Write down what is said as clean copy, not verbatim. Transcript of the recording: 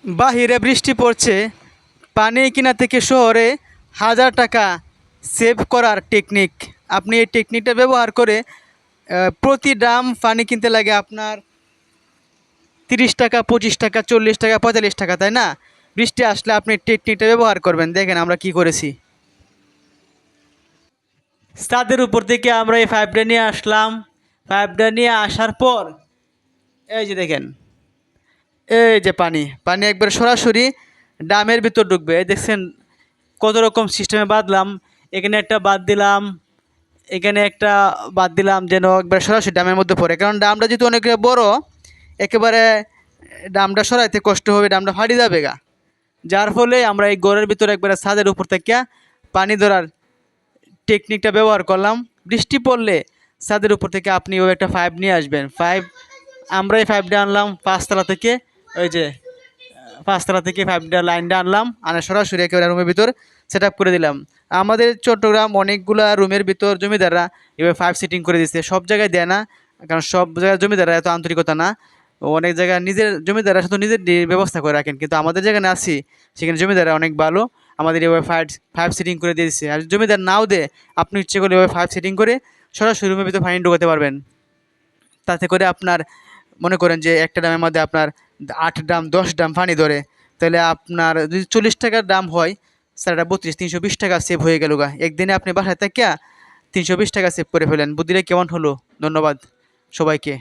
বাহিরে বৃষ্টি পড়ছে, পানি কিনা থেকে শহরে 1000 টাকা সেভ করার টেকনিক। আপনি এই টেকনিকটা ব্যবহার করে প্রতি ড্রাম পানি কিনতে লাগে আপনার 30 টাকা, 25 টাকা, 40 টাকা, 45 টাকা, তাই না? বৃষ্টি আসলে আপনি টেকনিকটা ব্যবহার করবেন। দেখেন আমরা কি করেছি। ছাদের উপর থেকে আমরা এই পাইপটা নিয়ে আসলাম। পাইপটা নিয়ে আসার পর এই যে দেখেন, এই যে পানি পানি একবার সরাসরি ড্রামের ভিতর ঢুকবে। এই দেখছেন কত রকম সিস্টেমে বাঁধলাম। এখানে একটা বাদ দিলাম, এখানে একটা বাদ দিলাম, যেন একবার সরাসরি ড্রামের মধ্যে পড়ে। কারণ ড্রামটা যেহেতু অনেক বড়, একেবারে ড্রামটা সরাইতে কষ্ট হবে, ড্রামটা ফাটি যাবে গা। যার ফলে আমরা এই ঘরের ভিতরে একবারে ছাদের উপর থেকে পানি ধরার টেকনিকটা ব্যবহার করলাম। বৃষ্টি পড়লে ছাদের উপর থেকে আপনি ওই একটা পাইপ নিয়ে আসবেন। পাইপ আমরা এই পাইপটা আনলাম 5 তলা থেকে। ওই যে 5 তলা থেকে পাইপটা লাইনটা আনলাম, আনা সরাসরি একেবারে রুমের ভিতর সেট আপ করে দিলাম। আমাদের চট্টগ্রাম অনেকগুলা রুমের ভিতর জমিদাররা এভাবে পাইপ সেটিং করে দিচ্ছে। সব জায়গায় দেয় না, কারণ সব জায়গায় জমিদাররা এত আন্তরিকতা না। অনেক জায়গায় নিজের জমিদাররা শুধু নিজের ব্যবস্থা করে রাখেন, কিন্তু আমাদের যেখানে আছি সেখানে জমিদাররা অনেক ভালো। আমাদের এভাবে পাইপ সেটিং করে দিয়ে দিচ্ছে। আর জমিদার নাও দে, আপনি ইচ্ছে করলে এভাবে পাইপ সেটিং করে সরাসরি রুমের ভিতরে পানি ঢোকাতে পারবেন। তাতে করে আপনার মনে করেন যে একটা ড্রামের মধ্যে আপনার 8 ড্রাম 10 ড্রাম পানি ধরে, তাহলে আপনার যদি 40 টাকার দাম হয়, স্যার এটা 320 টাকা সেভ হয়ে গেল গা। একদিনে আপনি বাসায় থেকে 320 টাকা সেভ করে ফেলেন। বুদ্ধিটা কেমন হলো? ধন্যবাদ সবাইকে।